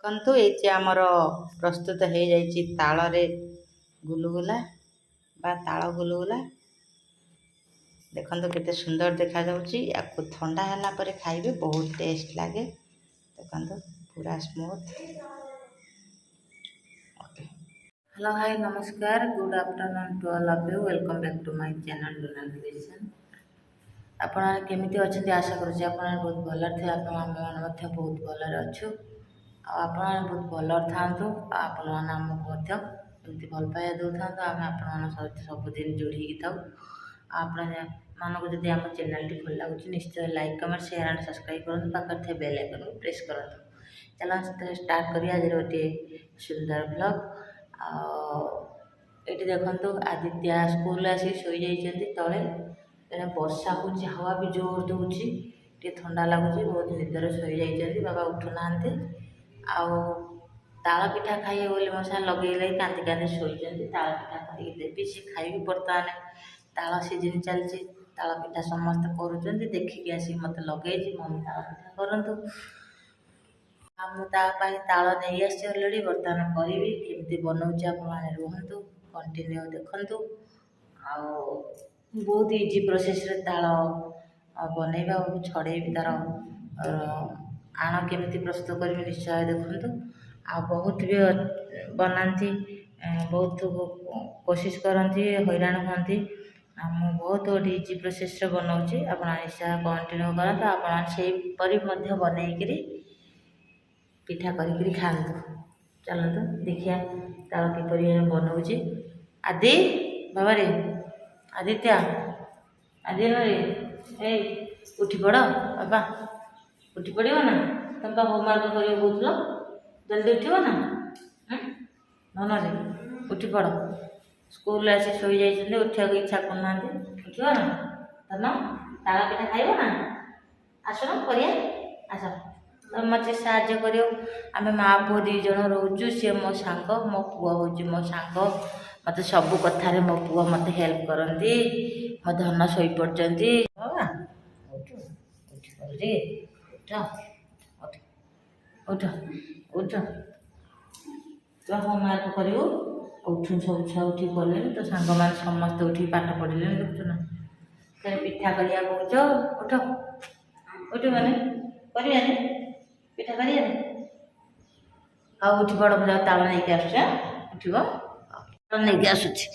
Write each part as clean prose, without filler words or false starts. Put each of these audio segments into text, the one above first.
ଦେଖନ୍ତୁ ଏଇଠି ଆମର ପ୍ରସ୍ତୁତ ହେଇଯାଇଛି ତାଳରେ ଗୁଲୁଗୁଲା ବା ତାଳ ଗୁଲୁଗୁଲା। ଦେଖନ୍ତୁ କେତେ ସୁନ୍ଦର ଦେଖାଯାଉଛି। ୟାକୁ ଥଣ୍ଡା ହେଲା ପରେ ଖାଇବେ ବହୁତ ଟେଷ୍ଟ ଲାଗେ। ଦେଖନ୍ତୁ ପୁରା ସ୍ମୁଥ୍। हेलो हाय नमस्कार good afternoon to all of you welcome back to my channel Donald creation. आपण केमिति अछंती आशा करूछि आपण बहुत भलर थे। आपण आम मध्य बहुत भलर अछु। आपण बहुत भलर थांतु। आपण मान हमको मध्य एमति भल पाया दउ थांतु। आम आपण मान सहित सब दिन जोड़ी ही थाउ। आपण मानको जदि हम चैनल टी भल लागुछि निश्चय like comment share and subscribe करन। पाकर थे बेल आइकन को प्रेस करन। चलो स्टार्ट करिया आज रोटी सुंदर ब्लॉग। ये देखो आदित्य स्कूल आसी शोई जाइए तले तेना वर्षा हो हवा भी जोर दूची ठंडा लगुच बहुत निदर शोई जाइए। बाबा उठुना ताल पिठा खाइए बोली मो साथ लगे कांदी कांदी शोई ताल पिठा करके देवी सी खाई बर्तमान ताल सीजन चलती ताल पिठा समस्त कर देखिकी आसिक मत लगे मम्मी ताल पिठा करूँ मुझे ताल नहीं आसी अलरेडी बर्तमान करी केमती बनाऊँच आपने रुहतु कंटिन्यू देखु। बहुत इजी प्रोसेस रे ताल बनैबा छड़े तार आण केमती प्रस्तुत करी निश्चय देखु। बहुत भी बनाती बहुत कोशिश करती हैरान हमें बहुत गोटे इजी प्रोसेस रे बनाऊँगी आप निश्चय कंटिन्यू करते आपरी बनईकरी पिठा करी खातु। चलते देखिए ताल किपर बनाऊँगी। आदि बाबा रे आदित्य आदि रे उठी पड़ बाबा उठी पड़ो ना तुम तो होमवर्क कर कहूल जल्दी उठब ना मन रे उठी पड़ स्कूल आसी शोई जाइए उठा इच्छा करना उठब ना तन ताल पिठा खाइब ना आसन कर आस मत साहय कर। आम माँ पुओ दी जन रोचु सी मो सांग मो पुओ हूँ मो सांग मत सब कथार मो पुओ मत हेल्प करती मो धन शोई पड़ती बाबा उठ उठ रे उठ उठ उठ तु होमवर्क कर उठु सब छुआ उठी पड़े तो सांग मान समस्त उठी पाठ पढ़ले देखु ना तेरे पिठा करिया कौच उठ उठ मैंने कर पिठा कर उठी पड़ मुझे ताल नहीं आस उठब नहीं आसुची।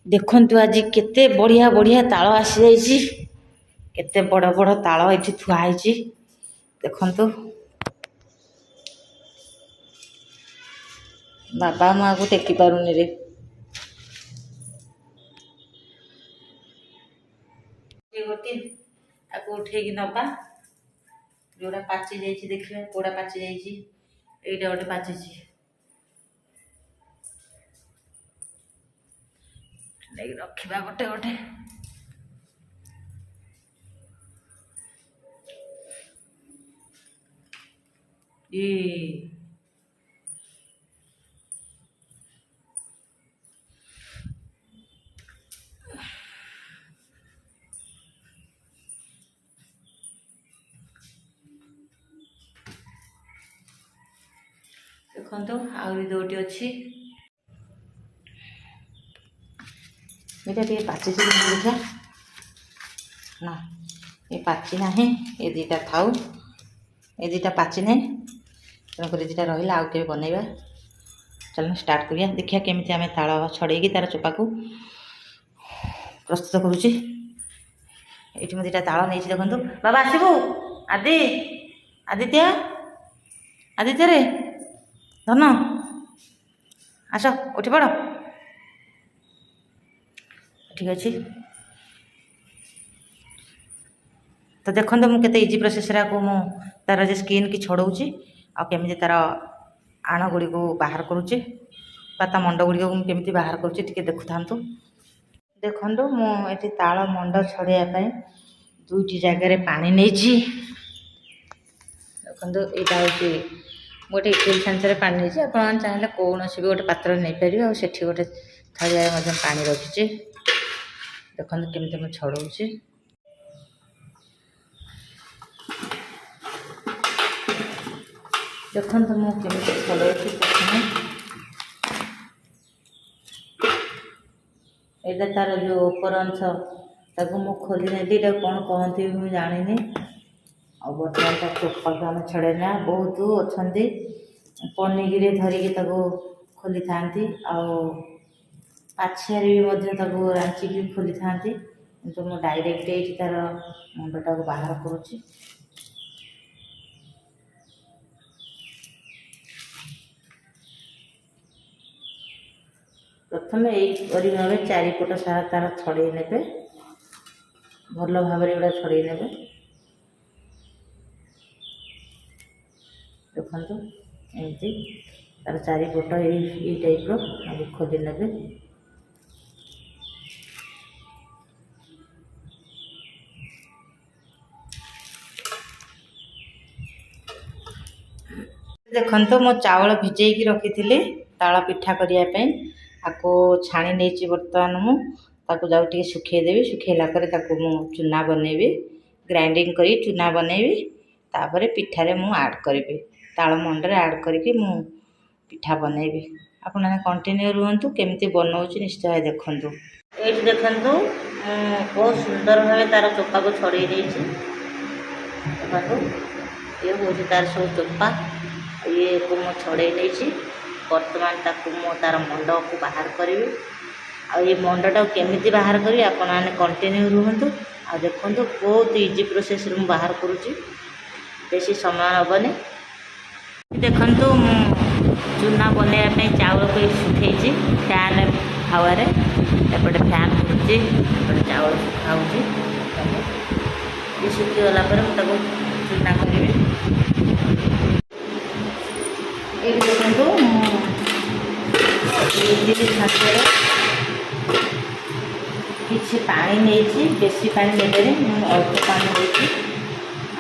देखु आज केते बढ़िया बढ़िया ताल आसी जाइए केते बड़ बड़ ताल ये थुआई देखु। बाबा माँ को टेकी पारुनी रे गोटे आपको उठेक नवा जोड़ा पाची जाइए देखिए कौड़ा पाची जाइए यहीटा गोटे पाची रखा गोटे गोटे ये देखो आहरी दुटी अच्छी ये पाची देखा ना ये पाची ना ये दीटा थाऊ ये दीटा पाची ना तेणुक दीटा रहा आउ के बनइबा। चलो स्टार्ट करिया देखिया केमिति आमे ताल छड़ेगी तार चोपा को प्रस्तुत करुच्ची। ये दीटा ताल नहीं देखु बाबा आसबू आदि आदित्य आदित्य रे धन आस उठी पड़ ठीक अच्छे। तो देखो मुझे इजी प्रोसेस तार जे स्किन की छड़ाऊँगी आमि तार आण गुड़ी को बाहर करुच्ची ता मंड गुड़ी को केमी बाहर करुच्ची देखु था। देखो मुझे ताल मंड छड़ाइवाई दुईटी जगार पानी नहीं देखो यहाँ हूँ गोटे इडली छांचर पानी नहीं आप चाहिए कौन भी गोटे पात्र नहीं पारे आठ गोटे थालिया पानी रखी देखो केमी मुझे छड़ाऊँगी। ଦେଖନ୍ତୁ ମୁଁ କେମିତି ଛଡ଼ଉଛି। ପ୍ରଥମେ ଏଇଟା ତାର ଯେଉଁ ଉପର ଅଂଶ ତାକୁ ମୁଁ ଖୋଲି ନେଲି। ଏଇଟା କ'ଣ କହନ୍ତି ମୁଁ ଜାଣିନି। ଆଉ ବର୍ତ୍ତମାନ ତା ଚୋପାକୁ ଆମେ ଛଡ଼େଇନା। ବହୁତ ଅଛନ୍ତି ପନିକିରେ ଧରିକି ତାକୁ ଖୋଲିଥାନ୍ତି, ଆଉ ପାଛିଆରେ ବି ମଧ୍ୟ ତାକୁ ରାଞ୍ଚିକି ଖୋଲିଥାନ୍ତି। କିନ୍ତୁ ମୁଁ ଡାଇରେକ୍ଟ ଏଇଠି ତାର ମୁଣ୍ଡଟାକୁ ବାହାର କରୁଛି। ପ୍ରଥମେ ଏହିପରି ଭାବେ ଚାରିପଟ ସାରା ତାର ଛଡ଼େଇ ନେବେ, ଭଲ ଭାବରେ ଏଗୁଡ଼ା ଛଡ଼େଇ ନେବେ। ଦେଖନ୍ତୁ ଏମିତି ତାର ଚାରିପଟ ଏଇ ଟାଇପ୍ର ଆକୁ ଖୋଲି ନେବେ। ଦେଖନ୍ତୁ ମୁଁ ଚାଉଳ ଭିଜେଇକି ରଖିଥିଲି ତାଳ ପିଠା କରିବା ପାଇଁ, ଆକୁ ଛାଣି ନେଇଛି। ବର୍ତ୍ତମାନ ମୁଁ ତାକୁ ଯାଉ ଟିକେ ଶୁଖେଇଦେବି। ଶୁଖେଇଲା ପରେ ତାକୁ ମୁଁ ଚୁନା ବନେଇବି, ଗ୍ରାଇଣ୍ଡିଙ୍ଗ କରି ଚୁନା ବନେଇବି। ତାପରେ ପିଠାରେ ମୁଁ ଆଡ଼୍ କରିବି, ତାଳ ମଣ୍ଡରେ ଆଡ଼୍ କରିକି ମୁଁ ପିଠା ବନେଇବି। ଆପଣମାନେ କଣ୍ଟିନ୍ୟୁ ରୁହନ୍ତୁ, କେମିତି ବନଉଛି ନିଶ୍ଚୟ ଦେଖନ୍ତୁ। ଏଇଠି ଦେଖନ୍ତୁ ମୁଁ ବହୁତ ସୁନ୍ଦର ଭାବେ ତାର ଚୋପାକୁ ଛଡ଼େଇ ଦେଇଛି। ଦେଖନ୍ତୁ ଇଏ ହେଉଛି ତାର ସବୁ ଚୋପା, ଇଏକୁ ମୁଁ ଛଡ଼େଇ ନେଇଛି। ବର୍ତ୍ତମାନ ତାକୁ ମୁଁ ତାର ମଣ୍ଡକୁ ବାହାର କରିବି। ଆଉ ଏ ମଣ୍ଡଟାକୁ କେମିତି ବାହାର କରିବି ଆପଣମାନେ କଣ୍ଟିନ୍ୟୁ ରୁହନ୍ତୁ ଆଉ ଦେଖନ୍ତୁ। ବହୁତ ଇଜି ପ୍ରୋସେସ୍ରେ ମୁଁ ବାହାର କରୁଛି, ବେଶୀ ସମୟ ନେବନି। ଦେଖନ୍ତୁ ମୁଁ ଚୁନା ବନେଇବା ପାଇଁ ଚାଉଳକୁ ଶୁଖେଇଛି ଫ୍ୟାନ୍ ହାୱାରେ। ଏପଟେ ଫ୍ୟାନ୍ ଘୁରୁଛି, ଏପଟେ ଚାଉଳ ଶୁଖା ହେଉଛି। ଇଏ ଶୁଖିଗଲା ପରେ ମୁଁ ତାକୁ ଚୁନା କରିବି। ଏଇଠି ଦେଖନ୍ତୁ ମୁଁ ଇଡଲି ଛାଞ୍ଚରେ କିଛି ପାଣି ନେଇଛି, ବେଶୀ ପାଣି ନେବେନି, ମୁଁ ଅଳ୍ପ ପାଣି ନେଇଛି।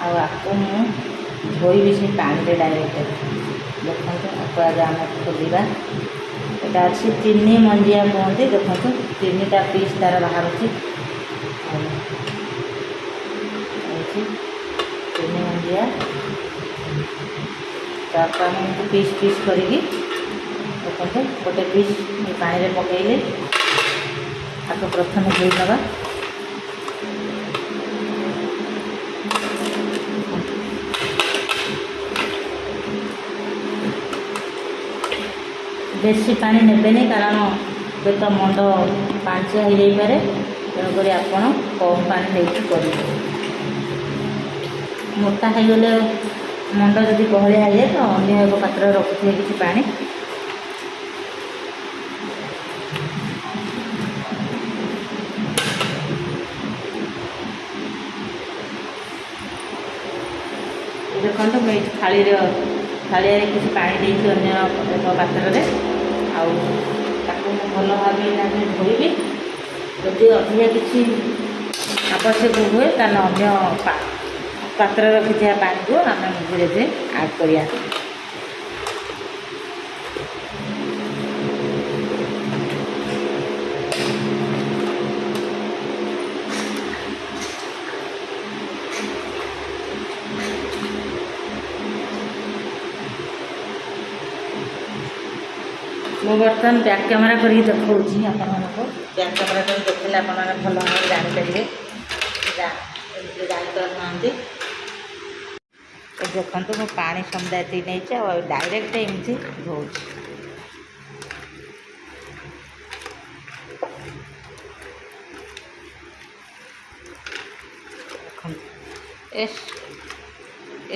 ଆଉ ଆକୁ ମୁଁ ଧୋଇବି ସେ ପାଣିରେ ଡାଇରେକ୍ଟ। ଦେଖନ୍ତୁ ଆକୁ ଆଗେ ଆମେ ଖୋଲିବା। ଏଇଟା ଅଛି ଚିନି ମଞ୍ଜିଆ କୁହନ୍ତି। ଦେଖନ୍ତୁ 3ଟା ପିସ୍ ତାର ବାହାରୁଛି। ଚିନି ମଞ୍ଜିଆ ତାକୁ ଆମେ ଏମିତି ପିସ୍ ପିସ୍ କରିକି ଦେଖନ୍ତୁ ଗୋଟେ ପିସ୍ ପାଣିରେ ପକାଇଲେ ତାକୁ ପ୍ରଥମେ ଧୋଇଦେବା। ବେଶୀ ପାଣି ନେବେନି, କାରଣ ହୁଏତ ମଣ୍ଡ ପାଞ୍ଚିଆ ହୋଇଯାଇପାରେ। ତେଣୁକରି ଆପଣ କମ୍ ପାଣି ନେଇକି କରିବେ। ମୋଟା ହୋଇଗଲେ ମଣ୍ଡ ଯଦି ବହଳିଆ ହେଇଯାଏ ତ ଅନ୍ୟ ଏକ ପାତ୍ରରେ ରଖିଥିବେ କିଛି ପାଣି। ଦେଖନ୍ତୁ ମୁଁ ଏଇଠି ଥାଳିଆରେ କିଛି ପାଣି ଦେଇଛି ଅନ୍ୟ ଏକ ପାତ୍ରରେ। ଆଉ ତାକୁ ମୁଁ ଭଲ ଭାବେ ଧୋଇବି। ଯଦି ଅଧିକା କିଛି ଆବଶ୍ୟକ ହୁଏ ତାହେଲେ ଅନ୍ୟ ପାତ୍ରରେ ରଖିଥିବା ପାଣିକୁ ଆମେ ଧୀରେ ଧୀରେ ଆଡ଼୍ କରିବା। ମୁଁ ବର୍ତ୍ତମାନ ବ୍ୟାକ୍ କ୍ୟାମେରା କରିକି ଦେଖାଉଛି ଆପଣମାନଙ୍କୁ। ବ୍ୟାକ୍ କ୍ୟାମେରା କରି ଦେଖିଲେ ଆପଣମାନେ ଭଲ ଭାବରେ ଜାଣିପାରିବେ, ଜାଣିପାରୁନାହାନ୍ତି। ଦେଖନ୍ତୁ ମୁଁ ପାଣି ସମୁଦାୟ ଏତିକି ନେଇଛି, ଆଉ ଡାଇରେକ୍ଟ ଏମିତି ଧୋଉଛି। ଦେଖନ୍ତୁ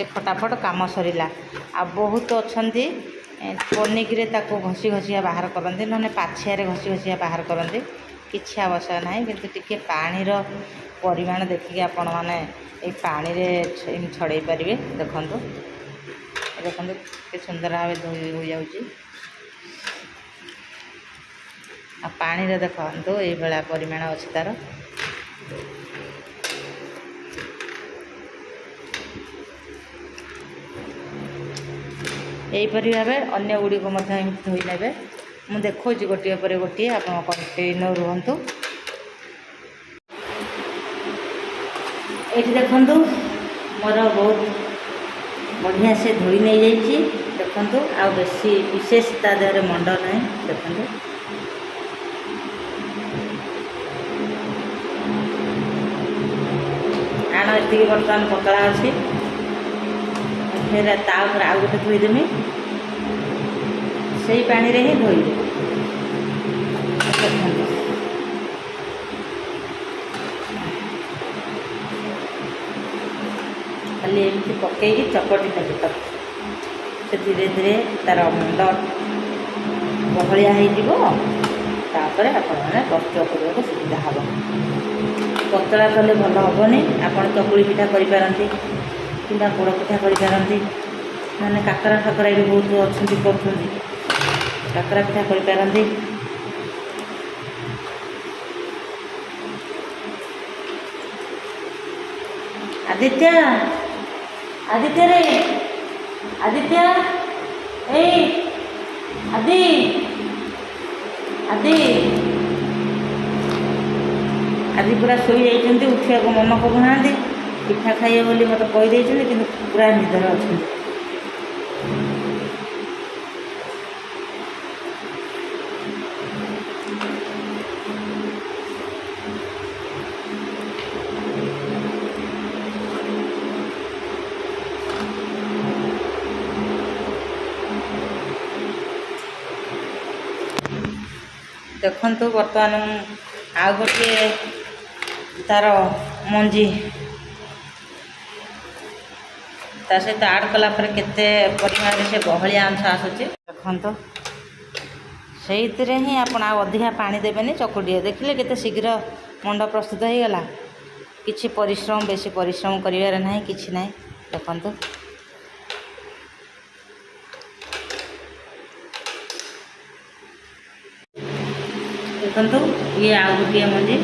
ଏ ଫଟାଫଟ କାମ ସରିଲା। ଆଉ ବହୁତ ଅଛନ୍ତି ପନିକିରେ ତାକୁ ଘଷି ଘଷିଆ ବାହାର କରନ୍ତି, ନହେଲେ ପାଛିଆରେ ଘଷି ଘଷିଆ ବାହାର କରନ୍ତି। କିଛି ଆବଶ୍ୟକ ନାହିଁ, କିନ୍ତୁ ଟିକେ ପାଣିର ପରିମାଣ ଦେଖିକି ଆପଣମାନେ ଏଇ ପାଣିରେ ଏମିତି ଛଡ଼େଇ ପାରିବେ। ଦେଖନ୍ତୁ କେତେ ସୁନ୍ଦର ଭାବେ ଧୋଇ ହୋଇଯାଉଛି। ଆଉ ପାଣିରେ ଦେଖନ୍ତୁ ଏଇଭଳିଆ ପରିମାଣ ଅଛି ତାର। ଏହିପରି ଭାବେ ଅନ୍ୟ ଗୁଡ଼ିକ ମଧ୍ୟ ଏମିତି ଧୋଇ ନେବେ। ମୁଁ ଦେଖାଉଛି ଗୋଟିଏ ପରେ ଗୋଟିଏ, ଆପଣ କଣ୍ଟିନ୍ୟୁ ରୁହନ୍ତୁ। ଏଇଠି ଦେଖନ୍ତୁ ମୋର ବହୁତ ବଢ଼ିଆ ସେ ଧୋଇ ନେଇଯାଇଛି। ଦେଖନ୍ତୁ ଆଉ ବେଶୀ ବିଶେଷ ତା ଦେହରେ ମଣ୍ଡ ନାହିଁ। ଦେଖନ୍ତୁ ଆଣ ଏତିକି ବର୍ତ୍ତମାନ ପତଳା ଅଛି। ଫେର ତା ଉପରେ ଆଉ ଗୋଟେ ଧୋଇଦେମି, ସେଇ ପାଣିରେ ହିଁ ଧୋଇବେ। ଦେଖନ୍ତୁ ଖାଲି ଏମିତି ପକେଇକି ଚକଟି ନେବେ ତାକୁ। ସେ ଧୀରେ ଧୀରେ ତା'ର ମୁଣ୍ଡ ବହଳିଆ ହେଇଯିବ। ତାପରେ ଆପଣମାନେ ପ୍ରସ୍ତୁତ କରିବାକୁ ସୁବିଧା ହେବ। ପତଳା କଲେ ଭଲ ହେବନି। ଆପଣ ଚକୁଳି ପିଠା କରିପାରନ୍ତି କିମ୍ବା ପୋଡ଼ ପିଠା କରିପାରନ୍ତି, ମାନେ କାକରା ଫାକରା ବି ବହୁତ ଅଛନ୍ତି କରୁଛନ୍ତି, କାକରା ପିଠା କରିପାରନ୍ତି। ଆଦିତ୍ୟ ରେ ଆଦିତ୍ୟ, ଏଇ ଆଦି ପୁରା ଶୋଇଯାଇଛନ୍ତି, ଉଠିବାକୁ ମନ କରୁନାହାନ୍ତି। ପିଠା ଖାଇବେ ବୋଲି ମୋତେ କହିଦେଇଛନ୍ତି, କିନ୍ତୁ ପୁରା ନିଦରେ ଅଛନ୍ତି। ଦେଖନ୍ତୁ ବର୍ତ୍ତମାନ ଆଉ ଗୋଟିଏ ତା'ର ମଞ୍ଜି ତା ସହିତ ଆଡ଼୍ କଲା ପରେ କେତେ ପରିମାଣରେ ସେ ବହଳିଆ ଅଂଶ ଆସୁଛି ଦେଖନ୍ତୁ। ସେଇଥିରେ ହିଁ ଆପଣ ଆଉ ଅଧିକା ପାଣି ଦେବେନି, ଚକୁଟିଏ। ଦେଖିଲେ କେତେ ଶୀଘ୍ର ମଣ୍ଡ ପ୍ରସ୍ତୁତ ହେଇଗଲା। କିଛି ବେଶୀ ପରିଶ୍ରମ କରିବାର ନାହିଁ, କିଛି ନାହିଁ। ଦେଖନ୍ତୁ ଇଏ ଆଉ ଗୋଟିଏ ମଞ୍ଜି।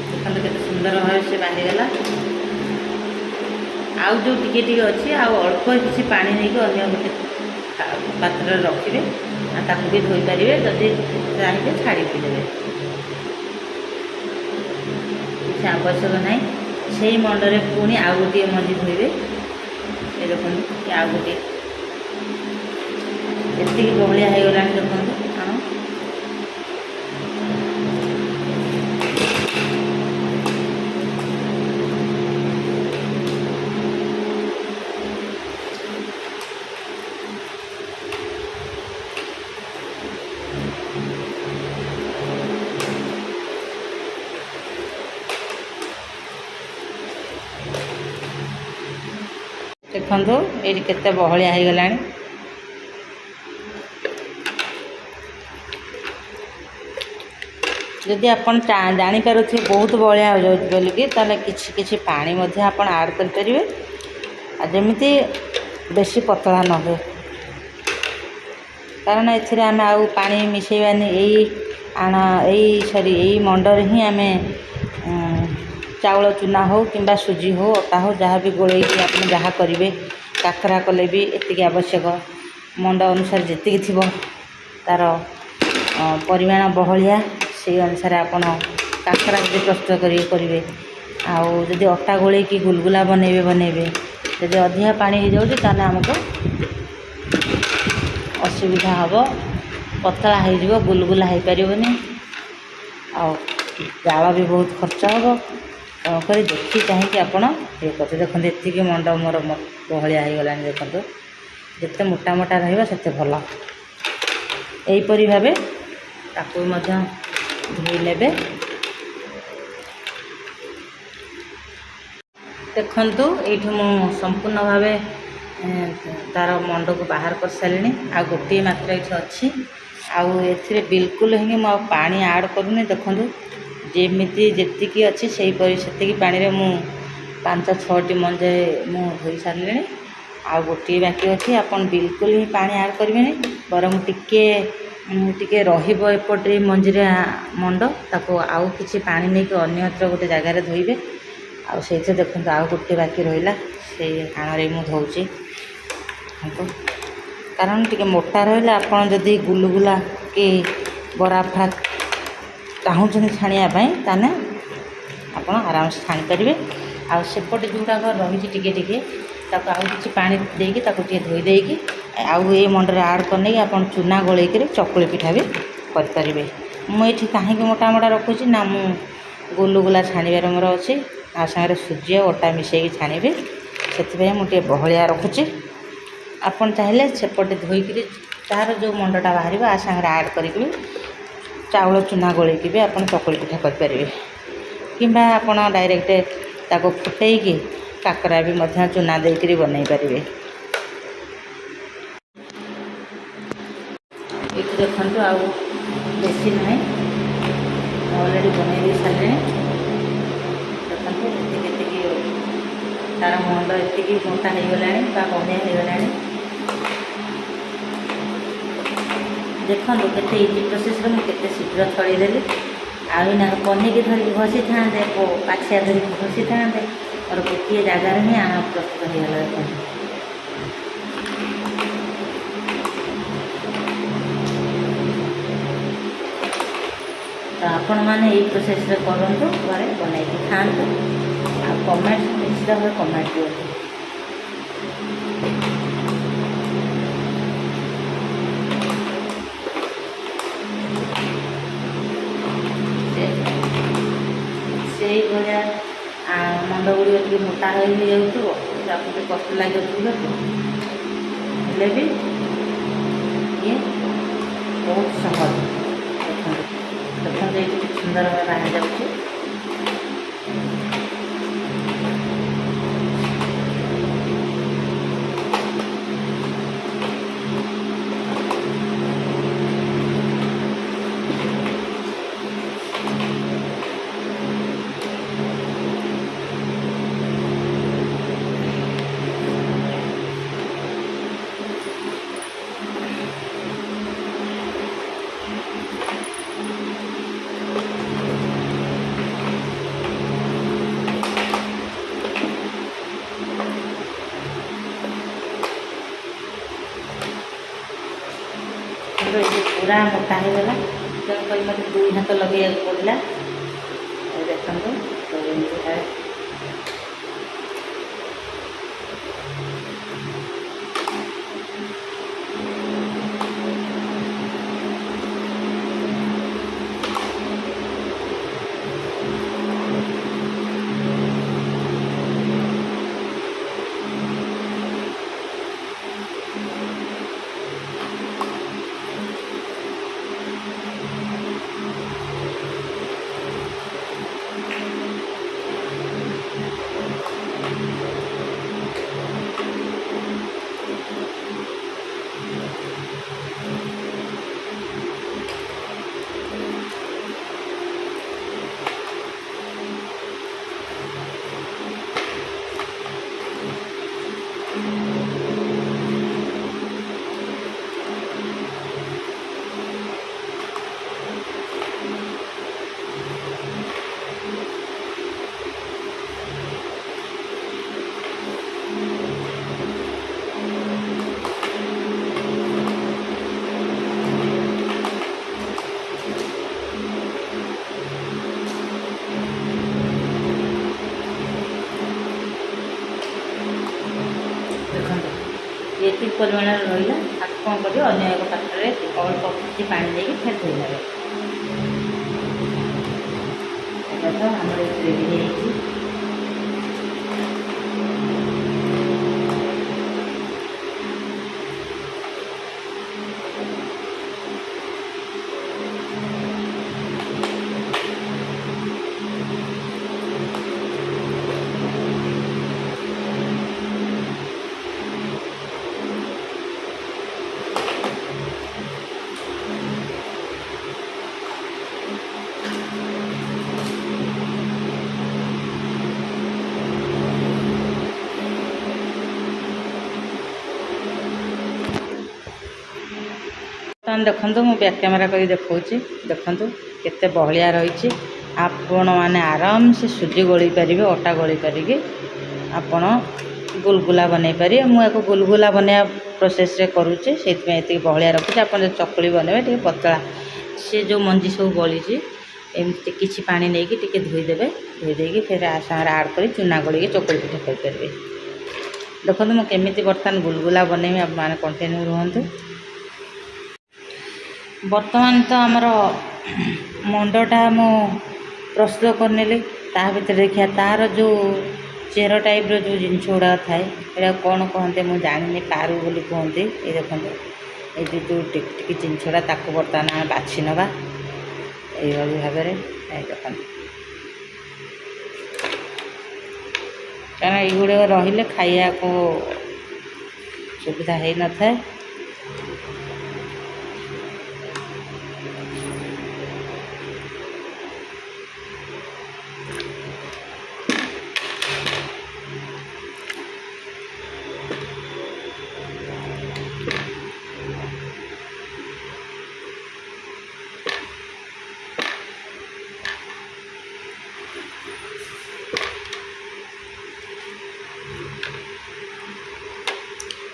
ଦେଖନ୍ତୁ କେତେ ସୁନ୍ଦର ଭାବେ ସେ ବାହାରିଗଲା। ଆଉ ଯେଉଁ ଟିକେ ଟିକେ ଅଛି, ଆଉ ଅଳ୍ପ କିଛି ପାଣି ନେଇକି ଅନ୍ୟ ଗୋଟେ ପାତ୍ରରେ ରଖିବେ, ଆଉ ତାକୁ ବି ଧୋଇପାରିବେ। ଯଦି ଚାହିଁବେ ଛାଡ଼ି ବି ଦେବେ, କିଛି ଆବଶ୍ୟକ ନାହିଁ। ସେଇ ମଣ୍ଡରେ ପୁଣି ଆଉ ଗୋଟିଏ ମଞ୍ଜି ଧୋଇବେ। ଏ ଦେଖନ୍ତୁ ଆଉ ଗୋଟିଏ ଏତିକି ବହଳିଆ ହେଇଗଲାଣି। ଦେଖନ୍ତୁ ଆଣ ଦେଖନ୍ତୁ ଏଇଠି କେତେ ବହଳିଆ ହେଇଗଲାଣି। ଯଦି ଆପଣ ଜାଣିପାରୁଥିବେ ବହୁତ ବହଳିଆ ହୋଇଯାଉଛି ବୋଲିକି, ତାହେଲେ କିଛି କିଛି ପାଣି ମଧ୍ୟ ଆପଣ ଆଡ଼୍ କରିପାରିବେ, ଆଉ ଯେମିତି ବେଶୀ ପତଳା ନ ହୁଏ। କାରଣ ଏଥିରେ ଆମେ ଆଉ ପାଣି ମିଶାଇବାନି। ଏଇ ମଣ୍ଡରେ ହିଁ ଆମେ ଚାଉଳ ଚୁନା ହେଉ କିମ୍ବା ସୁଜି ହେଉ, ଅଟା ହେଉ, ଯାହା ବି ଗୋଳେଇକି ଆପଣ ଯାହା କରିବେ। କାକରା କଲେ ବି ଏତିକି ଆବଶ୍ୟକ। ମଣ୍ଡ ଅନୁସାରେ ଯେତିକି ଥିବ ତା'ର ପରିମାଣ ବହଳିଆ, ସେଇ ଅନୁସାରେ ଆପଣ କାକରା ଯଦି ପ୍ରସ୍ତୁତ କରିବେ। ଆଉ ଯଦି ଅଟା ଗୋଳେଇକି ଗୁଲଗୁଲା ବନେଇବେ। ଯଦି ଅଧିକା ପାଣି ହେଇଯାଉଛି ତାହେଲେ ଆମକୁ ଅସୁବିଧା ହେବ, ପତଳା ହେଇଯିବ, ଗୁଲଗୁଲା ହେଇପାରିବନି, ଆଉ ଜାଳ ବି ବହୁତ ଖର୍ଚ୍ଚ ହେବ। ତେଣୁକରି ଦେଖି ଚାହିଁକି ଆପଣ ଇଏ କରିବେ। ଦେଖନ୍ତୁ ଏତିକି ମଣ୍ଡ ମୋର ବହଳିଆ ହେଇଗଲାଣି। ଦେଖନ୍ତୁ ଯେତେ ମୋଟା ମୋଟା ରହିବ ସେତେ ଭଲ। ଏହିପରି ଭାବେ ତାକୁ ମଧ୍ୟ ଧୋଇ ନେବେ। ଦେଖନ୍ତୁ ଏଇଠି ମୁଁ ସମ୍ପୂର୍ଣ୍ଣ ଭାବେ ତା'ର ମଣ୍ଡକୁ ବାହାର କରିସାରିଲିଣି। ଆଉ ଗୋଟିଏ ମାତ୍ର ଏଇଠି ଅଛି। ଆଉ ଏଥିରେ ବିଲକୁଲ ହିଁ ମୁଁ ଆଉ ପାଣି ଆଡ଼୍ କରୁନି। ଦେଖନ୍ତୁ ଯେତିକି ଅଛି ସେତିକି ପାଣିରେ ମୁଁ 5-6ଟି ମଞ୍ଜି ମୁଁ ଧୋଇ ସାରିଲିଣି। ଆଉ ଗୋଟିଏ ବାକି ଅଛି। ଆପଣ ବିଲକୁଲ ହିଁ ପାଣି ଆଡ଼୍ କରିବେନି, ବରଂ ଟିକେ ରହିବ ଏପଟରେ ମଞ୍ଜିରେ ମଣ୍ଡ, ତାକୁ ଆଉ କିଛି ପାଣି ନେଇକି ଅନ୍ୟତ୍ର ଗୋଟେ ଜାଗାରେ ଧୋଇବେ। ଆଉ ସେଇଥିରେ ଦେଖନ୍ତୁ ଆଉ ଗୋଟିଏ ବାକି ରହିଲା, ସେଇ ଆଣରେ ମୁଁ ଧୋଉଛି। କାରଣ ଟିକେ ମୋଟା ରହିଲେ ଆପଣ ଯଦି ଗୁଲୁଗୁଲା କି ବରା ଚାହୁଁଛନ୍ତି ଛାଣିବା ପାଇଁ, ତାହେଲେ ଆପଣ ଆରାମସେ ଛାଣିପାରିବେ। ଆଉ ସେପଟେ ଯେଉଁଟାକ ରହିଛି ଟିକେ ଟିକେ ତାକୁ ଆଉ କିଛି ପାଣି ଦେଇକି ତାକୁ ଟିକେ ଧୋଇ ଦେଇକି ଆଉ ଏ ମଣ୍ଡରେ ଆଡ଼୍ କରିନେଇକି ଆପଣ ଚୁନା ଗୋଳେଇକିରି ଚକୁଳି ପିଠା ବି କରିପାରିବେ। ମୁଁ ଏଠି କାହିଁକି ମୋଟା ମୋଟା ରଖୁଛି ନା ମୁଁ ଗୁଲୁଗୁଲା ଛାଣିବାର ମୋର ଅଛି, ତା ସାଙ୍ଗରେ ସୁଜି ଆଉ ଅଟା ମିଶାଇକି ଛାଣିବି, ସେଥିପାଇଁ ମୁଁ ଟିକେ ବହଳିଆ ରଖୁଛି। ଆପଣ ଚାହିଁଲେ ସେପଟେ ଧୋଇକିରି ତାର ଯେଉଁ ମଣ୍ଡଟା ବାହାରିବ ଆ ସାଙ୍ଗରେ ଆଡ଼୍ କରିକି ଚାଉଳ ଚୁନା ଗୋଳେଇକି ବି ଆପଣ ଚକୁଳି ପିଠା କରିପାରିବେ, କିମ୍ବା ଆପଣ ଡାଇରେକ୍ଟ ତାକୁ ଫୁଟେଇକି କାକରା ବି ମଧ୍ୟ ଚୁନା ଦେଇକରି ବନେଇ ପାରିବେ। ଏଠି ଦେଖନ୍ତୁ ଆଉ ବେଶୀ ନାହିଁ, ଅଲରେଡ଼ି ବନେଇ ଦେଇ ସାରିଲେଣି। ଦେଖନ୍ତୁ ଏତିକି ତାର ମଣ୍ଡ ଏତିକି ମୋଟା ହେଇଗଲାଣି ବା ବହଳିଆ ହେଇଗଲାଣି। ଦେଖନ୍ତୁ କେତେ ଇଜି ପ୍ରୋସେସ୍ରେ ମୁଁ କେତେ ଶୀଘ୍ର ଛଡ଼େଇଦେଲି। ଆଉ ଏଇନା ପନିକି ଧରିକି ଘଷିଥାନ୍ତେ, ପାଛିଆ ଧରିକି ଘଷିଥାନ୍ତେ, ମୋର ଗୋଟିଏ ଜାଗାରେ ହିଁ ଆଣ ପ୍ରସ୍ତୁତ ହେଇଗଲା। ଦେଖନ୍ତୁ ତ ଆପଣମାନେ ଏଇ ପ୍ରୋସେସ୍ରେ କରନ୍ତୁ, ଘରେ ବନେଇକି ଖାଆନ୍ତୁ, ଆଉ କମେଣ୍ଟ ନିଶ୍ଚିତ ଭାବରେ କମେଣ୍ଟ ଦିଅନ୍ତୁ। ସେଇଭଳିଆ ମଣ୍ଡ ଗୁଡ଼ିକ ଟିକେ ମୋଟା ହେଇଯାଉଥିବ, ତାକୁ ଟିକେ କଷ୍ଟ ଲାଗିବ, ହେଲେ ବି ଇଏ ବହୁତ ସହଜ। ଦେଖନ୍ତୁ ଏଇଠି ସୁନ୍ଦର ଭାବେ ବାହାରିଯାଉଛି। पूरा मोटा होगा, तेणुक मत 2 हाथ लगे पड़ा। देखो ये परिमाण रहा कौन कर अन्य एक पात्र अल्प किसी पा देगी फिर धोई आम रेडी हो देखो मु बैक कैमेरा कर देखा देखु केते बहलिया रही आपण मैंने आराम से सुजी गोली पारे अटा गोली पारिकी आपण गुलगुला बनई पारे। मुझे गुलगुला बनवा प्रोसेस रे करुचे से बहलिया रखुचे। आप चकुली बनवे टे पतला सी जो मंजी सब गली एमती किछि पानी नहीं टिके धोईदेवे धोई देकी फिर सागर आड कर चूना गोल चकुली पिठा करेंगे। देखो मुझे केमी बर्तमान गुलगुला बनैमी आप मैंने कंटिन्यू रुहतु। बर्तमान तो आमर मंडटा मु प्रस्तुत करने ता भर देखिए तार जो चेर टाइप रो जो जिनस गुड़ा थाए ये कौन कहते मुझे जानी पारू बोली कहते। ये देखो ये जो टिकी जिनसटा ताक बर्तमान आम बाछि नवा यही भाव में देख कारण युग रही खाया को सुविधा हो न था।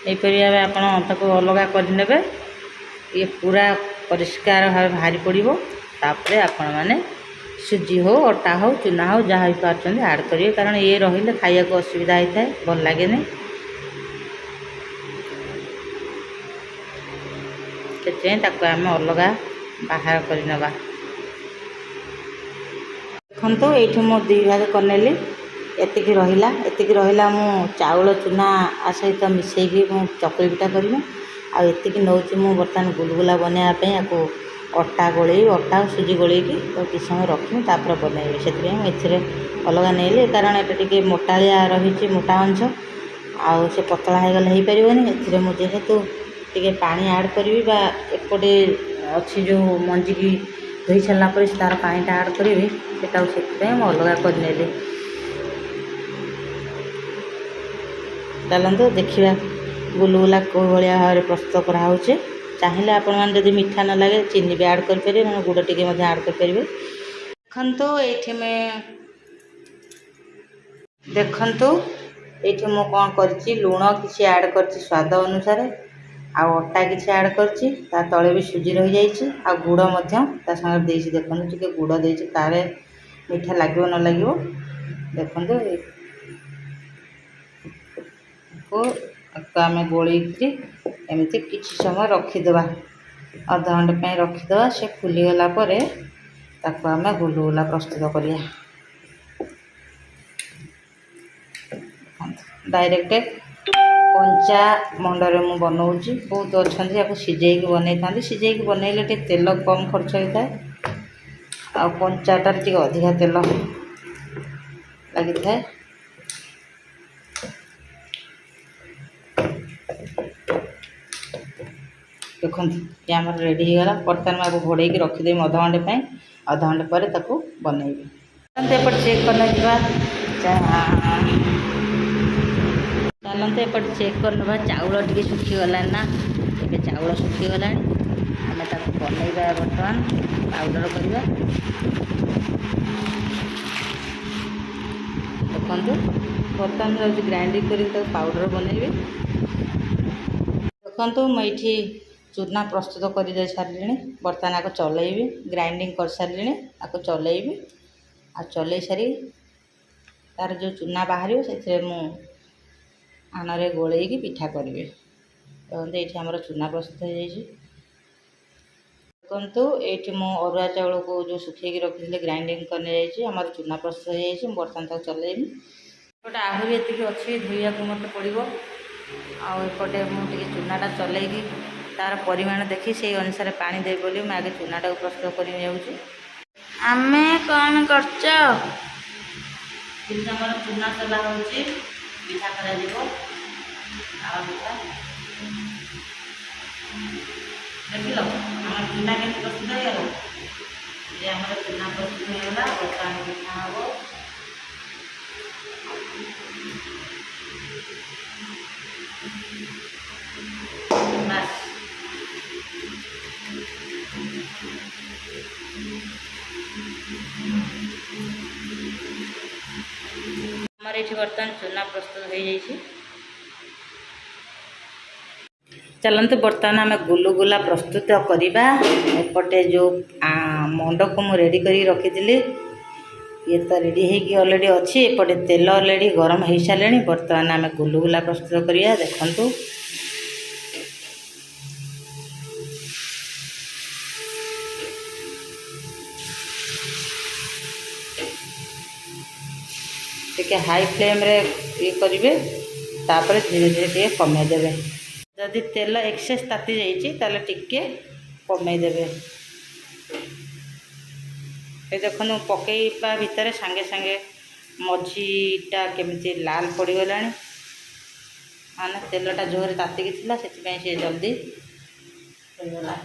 यहीपरि भाव आप अलग करने ये पूरा परिष्कार भाव बाहरी पड़ो। तापर आपण मैंने सुजी हो अटा हो चूना हो जहाँ भी पार्टी आड करेंगे कारण ये रही खाया को असुविधा होता है भल लगे से आम अलग बाहर करवा। देखो ये मो 2 भाग करनेली एतिक रहा मु चाउल चूना आ सहित मिसेकी चकुली पिठा करी आतिक नौ बर्तमान गुलगुला बनवाई आपको अटा गोले अटा सुजी गोल कि समय रखी तापर बनइबी से अलग नहीं कारण ये मोटालिया रही मोटा अंश आउ से पतला हो गले हो पारे मुझेतु टे पानी आड करी एपटे अच्छी जो मंजी की धोई सारापर तार पाटा आड करी से अलग कर चलते देखा गुलगुला कौ भाया भाव में प्रस्तुत कराऊे। चाहिए आपण मैंने जब मीठा न लगे चीनी भी आड करेंगे मैं गुड़ टी आड करेंगे। देखु ये मु कौन कर लुण किसी आड कर स्वाद अनुसार आटा किसी आड कर तले भी सुजी रही जाइए आ गुड़ सागे देखो टे गुड़ दे काले मीठा लगे न लगे देखो आम गोलैक एमती किसी समय रखीदे अध घंटे रखीदे से फुलीगला आम गुलगुला प्रस्तुत करिया। डायरेक्ट कंचा मंडरे मु बनाऊँगी बहुत अच्छा या सीझेक बनई था सीझेक बनइले टे तेल कम खर्च होता है आ कंचाटार टे अधिका तेल लगी था। देखो ये आम रेडी होगा बर्तमान मैं घोड़े रखीदेवी अध घंटे पर बनइबी। एपट चेक करना चलते एपट चेक करना चाउल टी सुखीगला ना ये चाउल सुखीगला आम बनइबा बर्तमान पाउडर करवा। देखो बर्तमान जाऊँगी ग्राइंडिंग कर पाउडर बनइबी। देखो मुझे चूना प्रस्तुत कर सारे बर्तमान आपको चलैबी ग्राइंडिंग कर सारे आपको चलैबी आ चल सारी तार जो चूना बाहर से आनरे गोलैकी पिठा करी। देखते ये आम चूना प्रस्तुत हो जाइए। देखो ये मो अरुआ चाउल को जो सुखी रखी ग्राइंडिंग करने आमर चूना प्रस्तुत हो जाइए बर्तमान तक चलैबी। गोटे आहरी ये अच्छी धोया मत पड़ो आपटे मुझे चूनाटा चलैकी तार परिमाण देखी से अनुसार पानी देवी बोली मैं आगे चूनाटा को प्रस्तुत कर आमे कौन कर चूना चला हो पिठा कर देख लो आम चूना के प्रस्तुत हो ये आम चूना प्रस्तुत होगा बर्तमान पिठा हम बस हमारे ये बर्तमान चूना प्रस्तुत हो जाइए। चलते बर्तमान आम गुलगुला प्रस्तुत करवा। एपटे जो मंड को मु रेडी करी रखी ये तो रेडी होगी ऑलरेडी अच्छी एपटे तेल ऑलरेडी गरम हो सारे बर्तमान आम गुलुगुला प्रस्तुत करिया देखंतु टिके हाई फ्लेम रे ये करेंगे तापर धीरे धीरे टे कमे देवे जदि तेल एक्सेस ताती जाइए टिके कमे देवे ये देखो पकईवा भितर सांगे सांगे मझीटा केमी लाल पड़गला माने तेलटा जोर तातिकी थिला से जल्दी होगला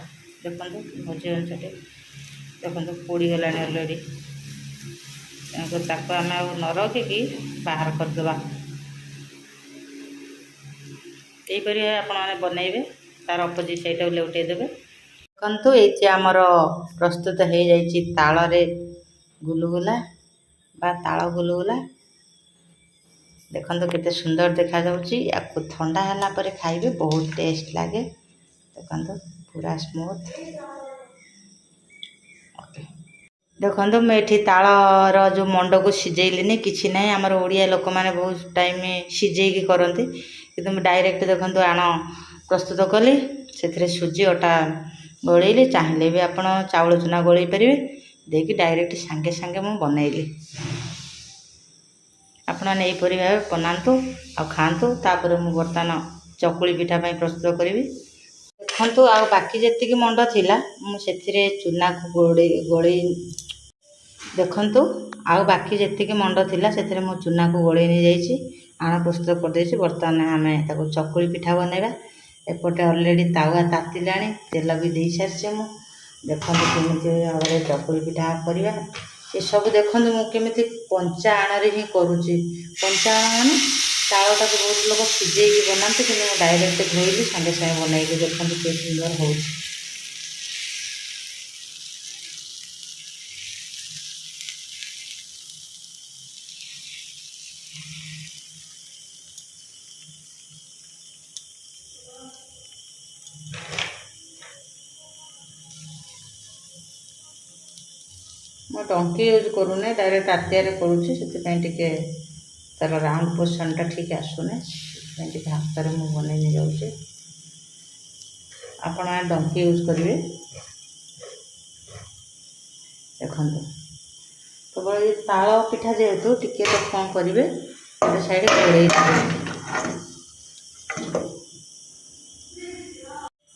देखो मझी अंशटे देखो पोड़गला अलरेडी ताको आम न रखिकी बाहर करदे यहीपरि आपण बनइबे तार अपोजिट साइड लेउटे देबे देखंतु ये आमर प्रस्तुत हो जाइए तालरे गुलुगुला बा ताल गुलुगुला देखंतु केते सुंदर देखा जाउची याकु ठंडा हला परे खाइबे बहुत टेस्ट लागे देखंतु पूरा स्मूथ देखो मैं तालर जो मंड को सिझेली कि ना आमर ओडिया लोक मैंने बहुत टाइम सिझेकी करती कि डायरेक्ट देखो आण प्रस्तुत कली से सुजी अटा गोलैली चाहिए भी आप चाउल चूना गोलै पारे देकी डायरेक्ट सांगे सांगे मुझे बनइली आपण यहीपरि भाव बनातु आ खातु तापर मुझे बर्तमान चकुली पिठा प्रस्तुत करी देखु आ बाकी जी मंड थिला मुझे चूना को गोलै देखंतु आउ बाकी जी मंड थिला से मो चूना को गोलै नहीं जाइए आण प्रस्तुत कर बर्तमान आम ताको चकुली पिठा बनइबा एपटे ऑलरेडी तावा तातिला तेल भी दे सारी मु देखो केमी भाव चकुली पिठा करवा ये सब देखो मुझे कंचा आण ही करुच्ची कंचा आण माने तालटा को बहुत लोग सिझेकी बनाते कि डायरेक्ट धोइली सांगे सांगे बनइली देखो के सुंदर हो मैं टंकी यूज करूने डायरेक्ट तातिया करुच्ची से तार राउंड पोर्शनटा ठीक आसुने हाथ में मुझे बनई जाऊँगी आपण मैंने डंकी यूज करेंगे देखो केवल ये ताल पिठा जेहेतु टिके तो कौन करेंगे गोटे साइड घोड़े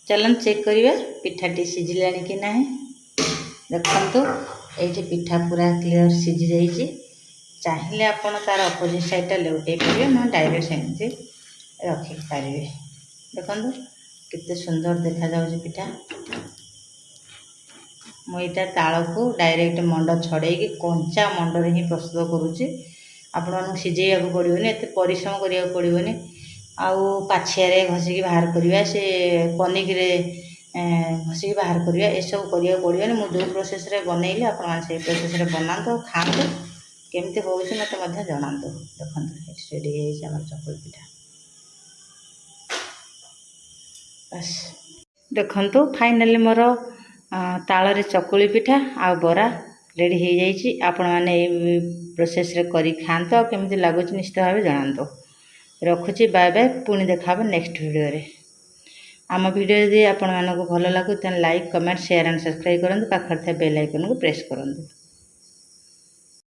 चलन चेक करिए पिठाटी सिझिला कि ना देखो ये पिठा पूरा क्लीयर सिझी जाइए चाहिए आपड़ तार अपोजिट साइडटा लेउटे पारे ना डायरेक्ट सेमती रखी पारे देखो कितने सुंदर देखा जाउची पिठा मुझे ताल को डायरेक्ट मंड छड़े कंचा मंडरे ही प्रस्तुत करुच्ची आपण सिझे पड़ोनी एत परिश्रम करा पड़ोनी आउ पाछिया घसिकी बाहर करवा से पनिक घसिकी बाहर करवा ये सब करा पड़ोनी मुझे जो प्रोसेस बनइली आप प्रोसेस बनातु खातु केमती हो मत जनातु देखो रेडी हो चकुली पिठा बस देखु फाइनाली मोर ताल चकुली पिठा आ बरा रेडी हो जाइए आपण मैंने प्रोसेस करी खातु आ केमती लगुच निश्चित भाव जनातु रखुची बाय बाय पुणी देखा नेक्स्ट वीडियो रे आम वीडियो यदि आपण मानक भल लगू like comment share and subscribe करूँ पाखर बेल आइकन को प्रेस करूँ।